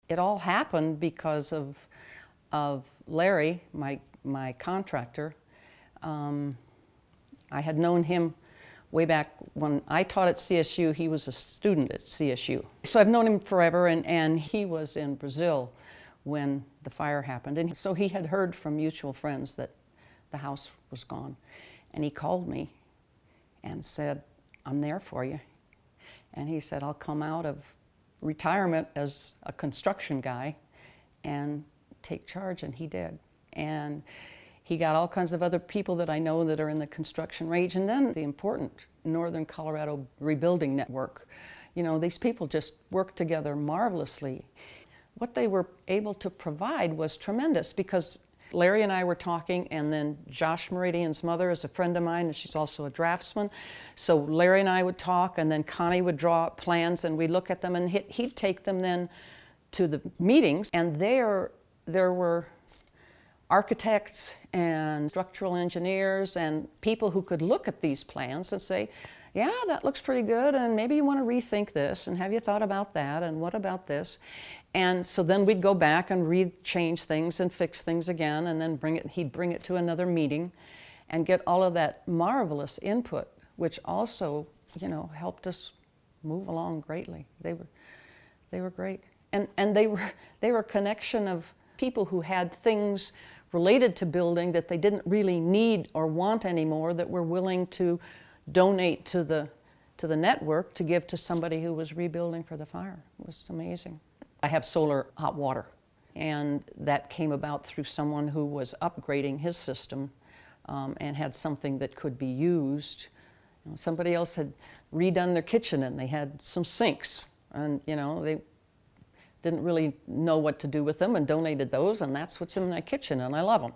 it all happened because of Larry, my contractor. I had known him way back when I taught at CSU. He was a student at CSU. So I've known him forever, and he was in Brazil when the fire happened. And so he had heard from mutual friends that the house was gone. And he called me and said, "I'm there for you." And he said, "I'll come out of retirement as a construction guy and take charge," and he did. And he got all kinds of other people that I know that are in the construction range, and then the important Northern Colorado Rebuilding Network. You know, these people just work together marvelously. What they were able to provide was tremendous, because Larry and I were talking, and then Josh Meridian's mother is a friend of mine, and she's also a draftsman. So Larry and I would talk, and then Connie would draw up plans, and we'd look at them, and he'd take them then to the meetings, and there were architects and structural engineers and people who could look at these plans and say, "Yeah, that looks pretty good, and maybe you want to rethink this, and have you thought about that, and what about this?" And so then we'd go back and change things and fix things again, and then he'd bring it to another meeting and get all of that marvelous input, which also, you know, helped us move along greatly. They were great. And they were a connection of people who had things related to building that they didn't really need or want anymore, that were willing to donate to the network to give to somebody who was rebuilding for the fire. It was amazing. I have solar hot water, and that came about through someone who was upgrading his system and had something that could be used. You know, somebody else had redone their kitchen, and they had some sinks, and you know, they didn't really know what to do with them and donated those, and that's what's in my kitchen, and I love them.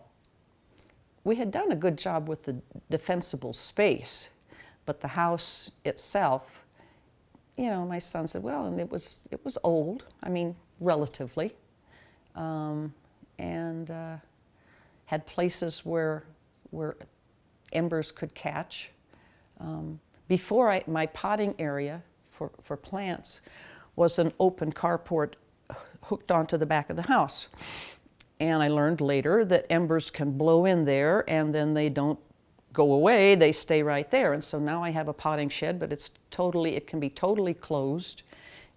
We had done a good job with the defensible space, but the house itself, you know, my son said, well, and it was old, I mean, relatively, and had places where embers could catch. Before my potting area for plants was an open carport hooked onto the back of the house. And I learned later that embers can blow in there, and then they don't go away, they stay right there. And so now I have a potting shed, but it can be totally closed.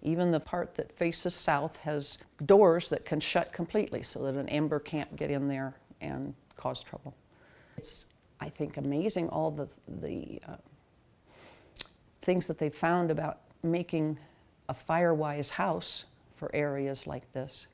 Even the part that faces south has doors that can shut completely so that an ember can't get in there and cause trouble. It's, I think, amazing all the things that they found about making a fire-wise house for areas like this.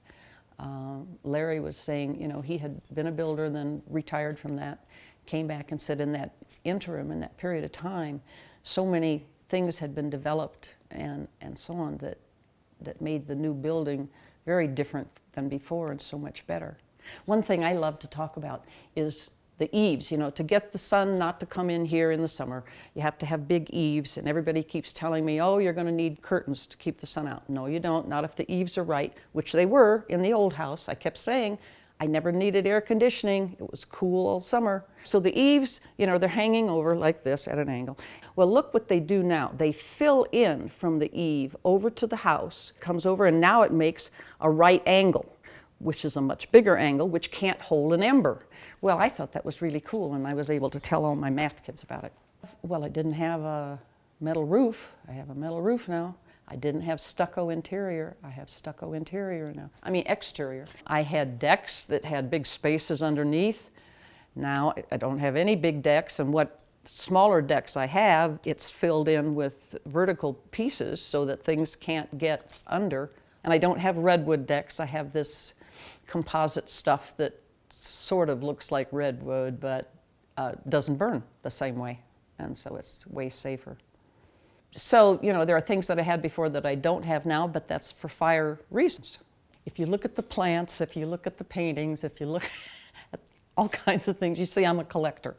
Larry was saying, you know, he had been a builder, then retired from that, came back and said in that interim, in that period of time, so many things had been developed and so on that made the new building very different than before and so much better. One thing I love to talk about is the eaves. You know, to get the sun not to come in here in the summer, you have to have big eaves, and everybody keeps telling me, oh, you're going to need curtains to keep the sun out. No, you don't, not if the eaves are right, which they were in the old house. I kept saying, I never needed air conditioning. It was cool all summer. So the eaves, you know, they're hanging over like this at an angle. Well, look what they do now. They fill in from the eave over to the house, comes over, and now it makes a right angle, which is a much bigger angle, which can't hold an ember. Well, I thought that was really cool, and I was able to tell all my math kids about it. Well, I didn't have a metal roof. I have a metal roof now. I didn't have stucco interior. I have stucco interior now. I mean, exterior. I had decks that had big spaces underneath. Now I don't have any big decks, and what smaller decks I have, it's filled in with vertical pieces so that things can't get under. And I don't have redwood decks. I have this composite stuff that sort of looks like redwood, but doesn't burn the same way, and so it's way safer. So, you know, there are things that I had before that I don't have now, but that's for fire reasons. If you look at the plants, if you look at the paintings, if you look at all kinds of things, you see I'm a collector.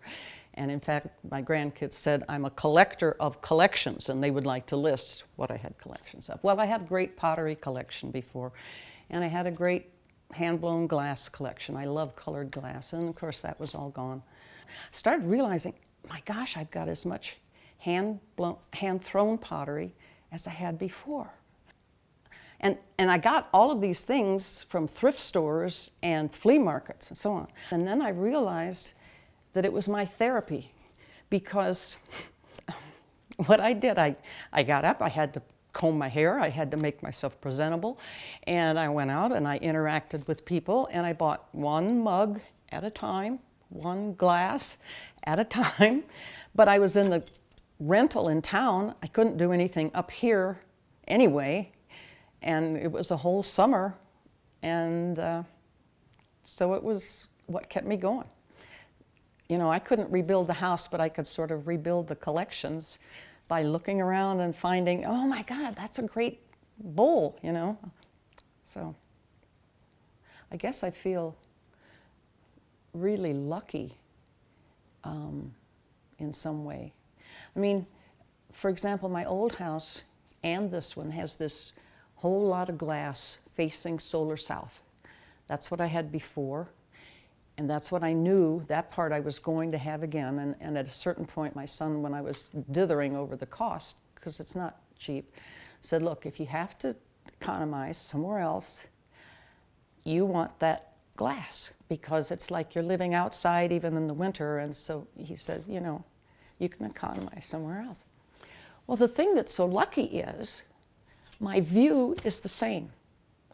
And in fact, my grandkids said I'm a collector of collections, and they would like to list what I had collections of. Well, I had a great pottery collection before, and I had a great hand-blown glass collection. I love colored glass, and of course that was all gone. I started realizing, my gosh, I've got as much hand-thrown pottery as I had before. And I got all of these things from thrift stores and flea markets and so on. And then I realized that it was my therapy, because what I did, I got up, I had to comb my hair, I had to make myself presentable, and I went out and I interacted with people, and I bought one mug at a time, one glass at a time. But I was in the rental in town. I couldn't do anything up here anyway, and it was a whole summer, and so it was what kept me going. You know, I couldn't rebuild the house, but I could sort of rebuild the collections by looking around and finding, oh my God, that's a great bowl, you know. So I guess I feel really lucky in some way. I mean, for example, my old house and this one has this whole lot of glass facing solar south. That's what I had before. And that's what I knew, that part I was going to have again. And at a certain point, my son, when I was dithering over the cost, because it's not cheap, said, look, if you have to economize somewhere else, you want that glass, because it's like you're living outside even in the winter. And so he says, you know, you can economize somewhere else. Well, the thing that's so lucky is my view is the same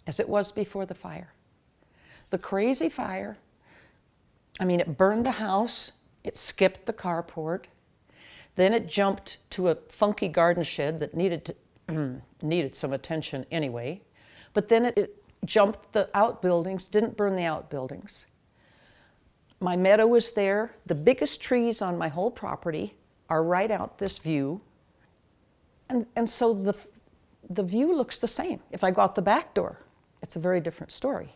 as it was before the fire. The crazy fire, I mean, it burned the house, it skipped the carport, then it jumped to a funky garden shed that needed some attention anyway, but then it jumped the outbuildings, didn't burn the outbuildings. My meadow was there. The biggest trees on my whole property are right out this view, and so the view looks the same. If I go out the back door, it's a very different story.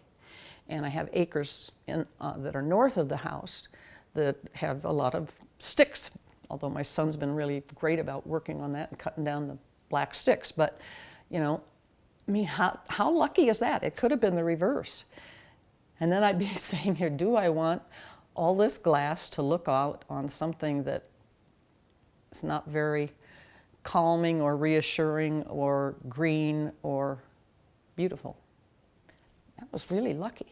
And I have acres that are north of the house that have a lot of sticks, although my son's been really great about working on that and cutting down the black sticks. But, you know, I mean, how lucky is that? It could have been the reverse. And then I'd be saying here, do I want all this glass to look out on something that is not very calming or reassuring or green or beautiful? That was really lucky.